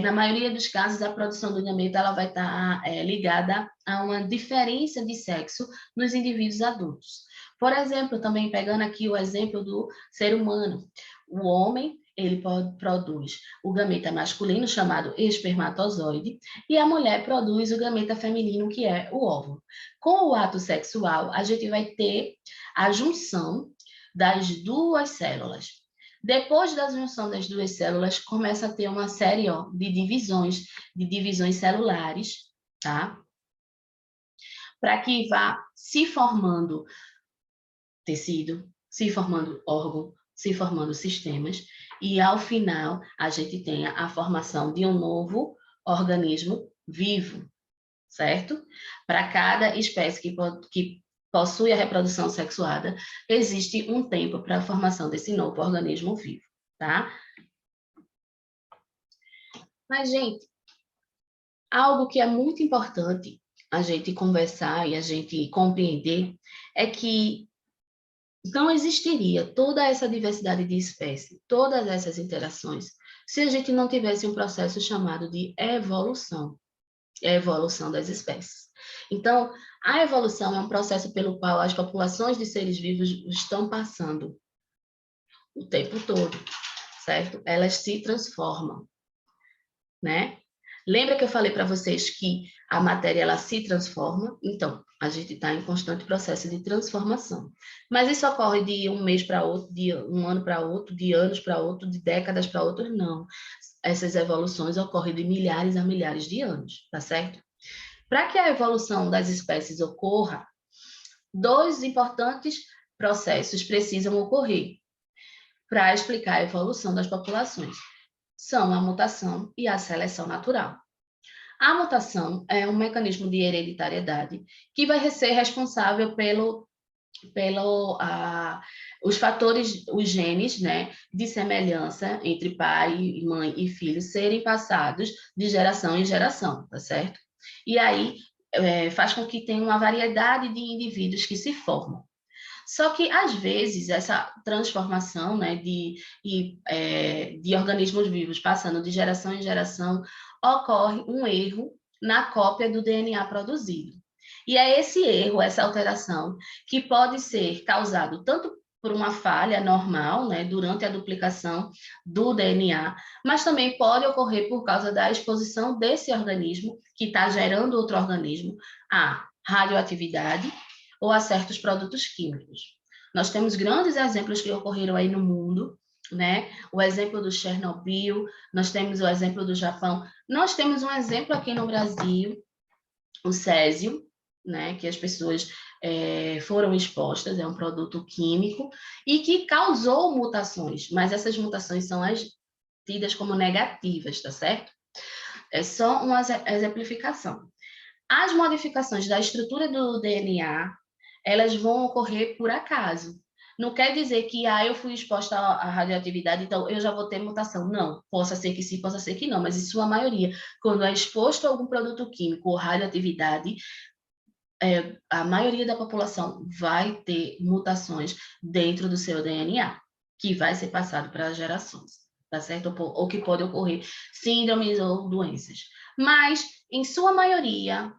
na maioria dos casos, a produção do gameta ela vai estar ligada a uma diferença de sexo nos indivíduos adultos. Por exemplo, também pegando aqui o exemplo do ser humano, o homem ele produz o gameta masculino, chamado espermatozoide, e a mulher produz o gameta feminino, que é o óvulo. Com o ato sexual, a gente vai ter a junção das duas células. Depois da junção das duas células, começa a ter uma série de divisões celulares, tá? Para que vá se formando tecido, se formando órgão, se formando sistemas, e ao final a gente tenha a formação de um novo organismo vivo, certo? Para cada espécie que possui a reprodução sexuada, existe um tempo para a formação desse novo organismo vivo, tá? Mas, gente, algo que é muito importante a gente conversar e a gente compreender é que não existiria toda essa diversidade de espécies, todas essas interações, se a gente não tivesse um processo chamado de evolução, a evolução das espécies. Então, a evolução é um processo pelo qual as populações de seres vivos estão passando o tempo todo, certo? Elas se transformam, né? Lembra que eu falei para vocês que a matéria ela se transforma? Então, a gente está em constante processo de transformação. Mas isso ocorre de um mês para outro, de um ano para outro, de anos para outro, de décadas para outro, não. Essas evoluções ocorrem de milhares a milhares de anos, tá certo? Para que a evolução das espécies ocorra, dois importantes processos precisam ocorrer para explicar a evolução das populações. São a mutação e a seleção natural. A mutação é um mecanismo de hereditariedade que vai ser responsável os fatores, os genes, né, de semelhança entre pai, mãe e filho serem passados de geração em geração, tá certo? E aí faz com que tenha uma variedade de indivíduos que se formam. Só que, às vezes, essa transformação, né, de organismos vivos passando de geração em geração, ocorre um erro na cópia do DNA produzido. E é esse erro, essa alteração, que pode ser causado tanto por uma falha normal, né, durante a duplicação do DNA, mas também pode ocorrer por causa da exposição desse organismo, que está gerando outro organismo, à radioatividade ou a certos produtos químicos. Nós temos grandes exemplos que ocorreram aí no mundo, né? O exemplo do Chernobyl, nós temos o exemplo do Japão, nós temos um exemplo aqui no Brasil, o césio, né? Que as pessoas foram expostas, é um produto químico, e que causou mutações, mas essas mutações são as tidas como negativas, tá certo? É só uma exemplificação. As modificações da estrutura do DNA, elas vão ocorrer por acaso. Não quer dizer que eu fui exposta à radioatividade, então eu já vou ter mutação. Não, possa ser que sim, possa ser que não, mas em sua maioria, quando é exposto a algum produto químico ou radioatividade, a maioria da população vai ter mutações dentro do seu DNA, que vai ser passado para as gerações, tá certo? Ou que pode ocorrer síndromes ou doenças. Mas, em sua maioria,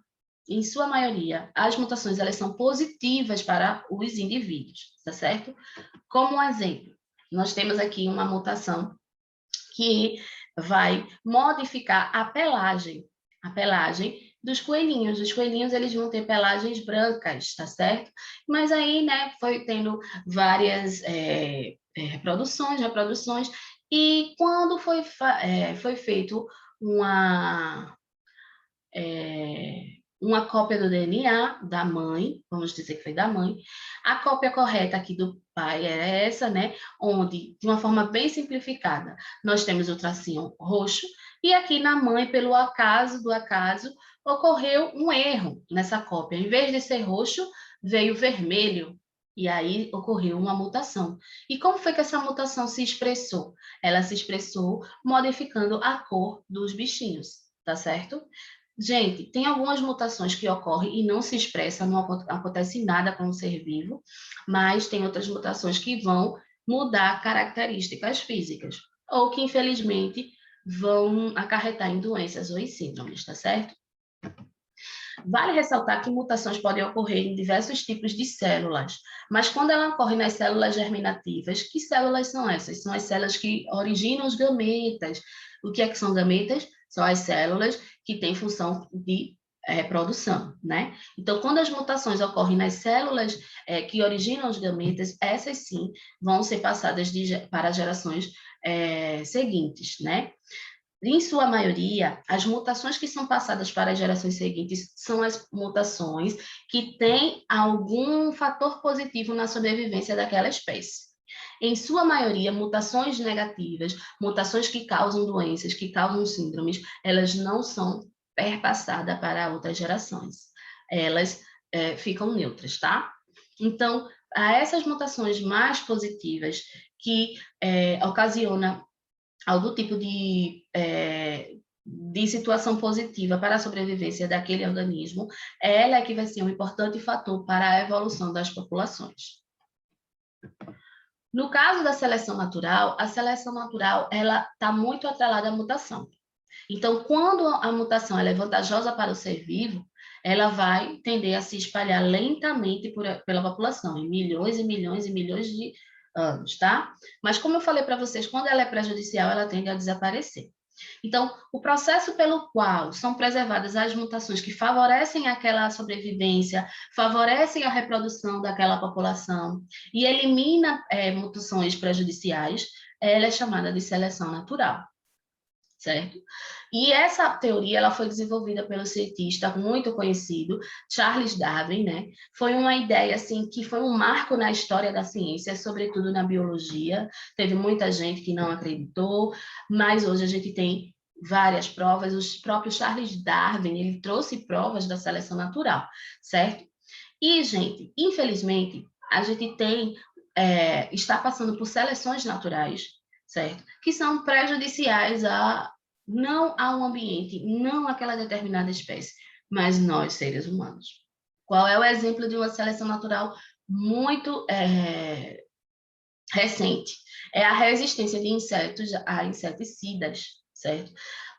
as mutações elas são positivas para os indivíduos, tá certo? Como um exemplo, nós temos aqui uma mutação que vai modificar a pelagem dos coelhinhos. Os coelhinhos eles vão ter pelagens brancas, tá certo? Mas aí, né, foi tendo várias reproduções, e quando foi feito uma cópia do DNA da mãe, vamos dizer que foi da mãe, a cópia correta aqui do pai era essa, né? Onde, de uma forma bem simplificada, nós temos o tracinho roxo, e aqui na mãe, pelo acaso do acaso, ocorreu um erro nessa cópia. Em vez de ser roxo, veio vermelho, e aí ocorreu uma mutação. E como foi que essa mutação se expressou? Ela se expressou modificando a cor dos bichinhos, tá certo? Gente, tem algumas mutações que ocorrem e não se expressam, não acontece nada com o ser vivo, mas tem outras mutações que vão mudar características físicas, ou que, infelizmente, vão acarretar em doenças ou em síndromes, tá certo? Vale ressaltar que mutações podem ocorrer em diversos tipos de células, mas quando ela ocorre nas células germinativas, que células são essas? São as células que originam os gametas. O que é que são gametas? São as células que têm função de reprodução, né? Então, quando as mutações ocorrem nas células que originam os gametas, essas sim vão ser passadas para gerações seguintes, né? Em sua maioria, as mutações que são passadas para as gerações seguintes são as mutações que têm algum fator positivo na sobrevivência daquela espécie. Em sua maioria, mutações negativas, mutações que causam doenças, que causam síndromes, elas não são perpassadas para outras gerações. Elas ficam neutras, tá? Então, a essas mutações mais positivas que ocasionam algum tipo de situação positiva para a sobrevivência daquele organismo, ela é que vai ser um importante fator para a evolução das populações. No caso da seleção natural, a seleção natural ela está muito atrelada à mutação. Então, quando a mutação é vantajosa para o ser vivo, ela vai tender a se espalhar lentamente pela população, em milhões e milhões e milhões de anos, tá? Mas, como eu falei para vocês, quando ela é prejudicial, ela tende a desaparecer. Então, o processo pelo qual são preservadas as mutações que favorecem aquela sobrevivência, favorecem a reprodução daquela população e elimina mutações prejudiciais, ela é chamada de seleção natural, certo? E essa teoria ela foi desenvolvida pelo cientista muito conhecido, Charles Darwin, né? Foi uma ideia assim que foi um marco na história da ciência, sobretudo na biologia. Teve muita gente que não acreditou, mas hoje a gente tem várias provas. O próprio Charles Darwin, ele trouxe provas da seleção natural, certo? E, gente, infelizmente, a gente está passando por seleções naturais, certo? Que são prejudiciais não ao ambiente, não àquela determinada espécie, mas nós, seres humanos. Qual é o exemplo de uma seleção natural muito recente? É a resistência de insetos a inseticidas, certo?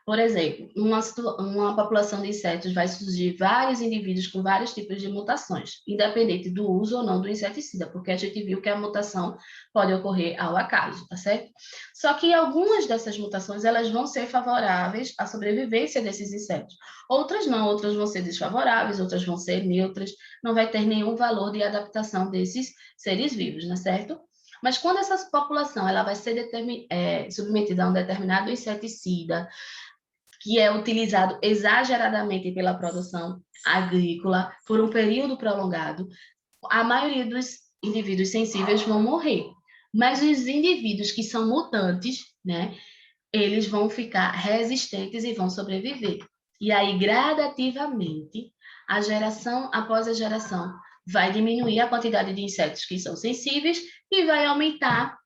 Por exemplo, uma população de insetos vai surgir vários indivíduos com vários tipos de mutações, independente do uso ou não do inseticida, porque a gente viu que a mutação pode ocorrer ao acaso, tá certo? Só que algumas dessas mutações, elas vão ser favoráveis à sobrevivência desses insetos. Outras não, outras vão ser desfavoráveis, outras vão ser neutras, não vai ter nenhum valor de adaptação desses seres vivos, não é certo? Mas quando essa população ela vai ser submetida a um determinado inseticida, que é utilizado exageradamente pela produção agrícola por um período prolongado, a maioria dos indivíduos sensíveis vão morrer. Mas os indivíduos que são mutantes, né, eles vão ficar resistentes e vão sobreviver. E aí, gradativamente, a geração após a geração, vai diminuir a quantidade de insetos que são sensíveis e vai aumentar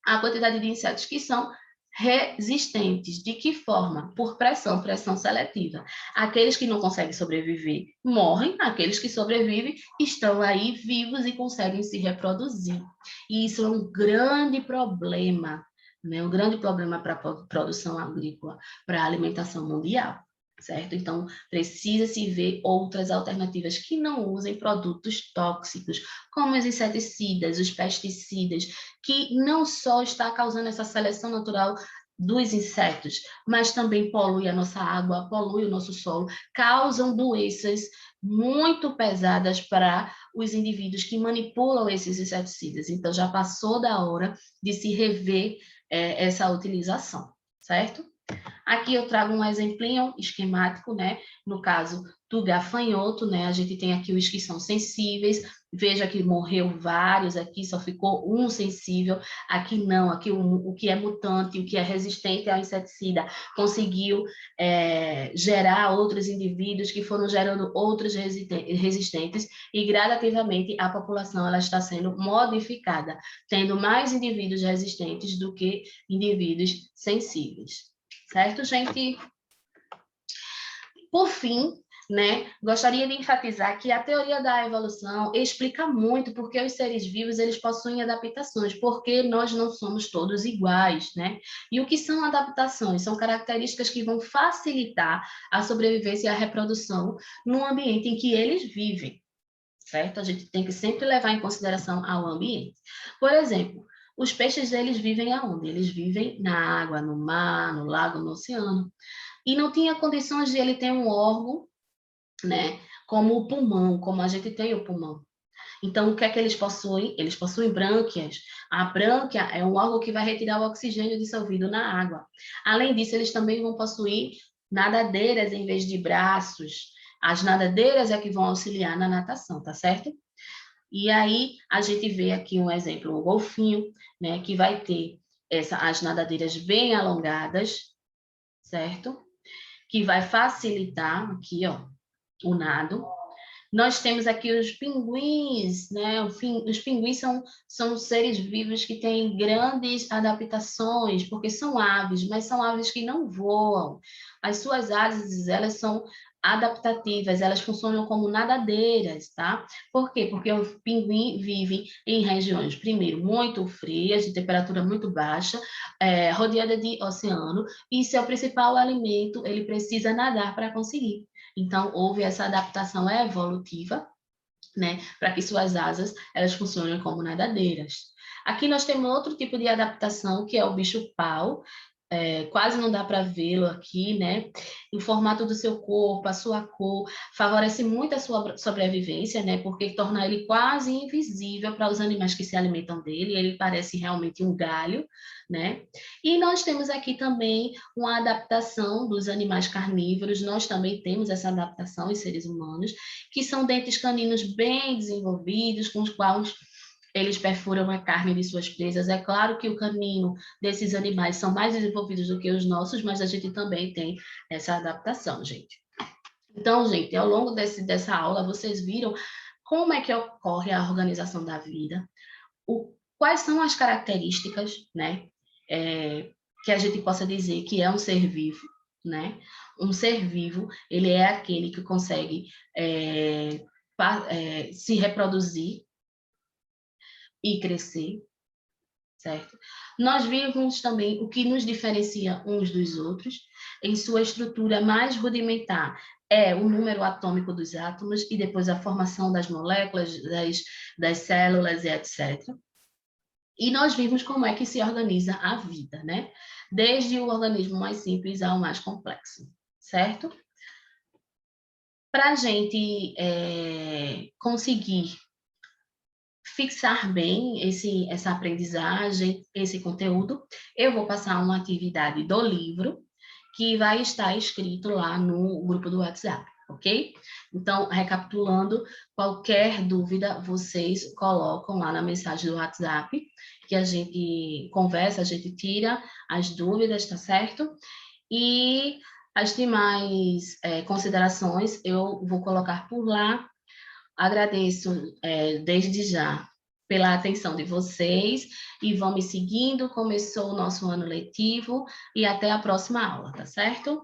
a quantidade de insetos que são resistentes. De que forma? Por pressão, pressão seletiva. Aqueles que não conseguem sobreviver morrem, aqueles que sobrevivem estão aí vivos e conseguem se reproduzir. E isso é um grande problema, né? Um grande problema para a produção agrícola, para a alimentação mundial. Certo? Então, precisa-se ver outras alternativas que não usem produtos tóxicos, como os inseticidas, os pesticidas, que não só está causando essa seleção natural dos insetos, mas também polui a nossa água, polui o nosso solo, causam doenças muito pesadas para os indivíduos que manipulam esses inseticidas. Então, já passou da hora de se rever essa utilização, certo? Aqui eu trago um exemplinho esquemático, né? No caso do gafanhoto, né? A gente tem aqui os que são sensíveis. Veja que morreu vários aqui, só ficou um sensível. Aqui não, aqui o que é mutante, o que é resistente ao inseticida, conseguiu gerar outros indivíduos que foram gerando outros resistentes e gradativamente a população ela está sendo modificada, tendo mais indivíduos resistentes do que indivíduos sensíveis. Certo, gente? Por fim, né, gostaria de enfatizar que a teoria da evolução explica muito porque os seres vivos eles possuem adaptações, porque nós não somos todos iguais, né? E o que são adaptações? São características que vão facilitar a sobrevivência e a reprodução no ambiente em que eles vivem, certo? A gente tem que sempre levar em consideração ao ambiente. Por exemplo, os peixes, eles vivem aonde? Eles vivem na água, no mar, no lago, no oceano. E não tinha condições de ele ter um órgão, né? Como o pulmão, como a gente tem o pulmão. Então, o que é que eles possuem? Eles possuem brânquias. A brânquia é um órgão que vai retirar o oxigênio dissolvido na água. Além disso, eles também vão possuir nadadeiras em vez de braços. As nadadeiras é que vão auxiliar na natação, tá certo? E aí, a gente vê aqui um exemplo, um golfinho, né, que vai ter as nadadeiras bem alongadas, certo? Que vai facilitar aqui, ó, o nado. Nós temos aqui os pinguins, né? Os pinguins são seres vivos que têm grandes adaptações, porque são aves, mas são aves que não voam. As suas asas, elas são adaptativas, elas funcionam como nadadeiras, tá? Por quê? Porque o pinguim vive em regiões, primeiro, muito frias, de temperatura muito baixa, rodeada de oceano, e seu principal alimento, ele precisa nadar para conseguir. Então, houve essa adaptação evolutiva, né, para que suas asas elas funcionem como nadadeiras. Aqui nós temos outro tipo de adaptação, que é o bicho-pau. Quase não dá para vê-lo aqui, né? O formato do seu corpo, a sua cor, favorece muito a sua sobrevivência, né? Porque torna ele quase invisível para os animais que se alimentam dele, ele parece realmente um galho, né? E nós temos aqui também uma adaptação dos animais carnívoros, nós também temos essa adaptação em seres humanos, que são dentes caninos bem desenvolvidos, com os quais eles perfuram a carne de suas presas. É claro que o canino desses animais são mais desenvolvidos do que os nossos, mas a gente também tem essa adaptação, gente. Então, gente, ao longo dessa aula, vocês viram como é que ocorre a organização da vida, quais são as características, né, que a gente possa dizer que é um ser vivo, né? Um ser vivo, ele é aquele que consegue se reproduzir e crescer. certo? Nós vimos também o que nos diferencia uns dos outros, em sua estrutura mais rudimentar, é o número atômico dos átomos e depois a formação das moléculas, das células e etc. E nós vimos como é que se organiza a vida, né? Desde o organismo mais simples ao mais complexo, certo? Para a gente conseguir fixar bem essa aprendizagem, esse conteúdo, eu vou passar uma atividade do livro que vai estar escrito lá no grupo do WhatsApp, ok? Então, recapitulando, qualquer dúvida vocês colocam lá na mensagem do WhatsApp, que a gente conversa, a gente tira as dúvidas, tá certo? E as demais considerações eu vou colocar por lá. Agradeço desde já pela atenção de vocês e vão me seguindo. Começou o nosso ano letivo e até a próxima aula, tá certo?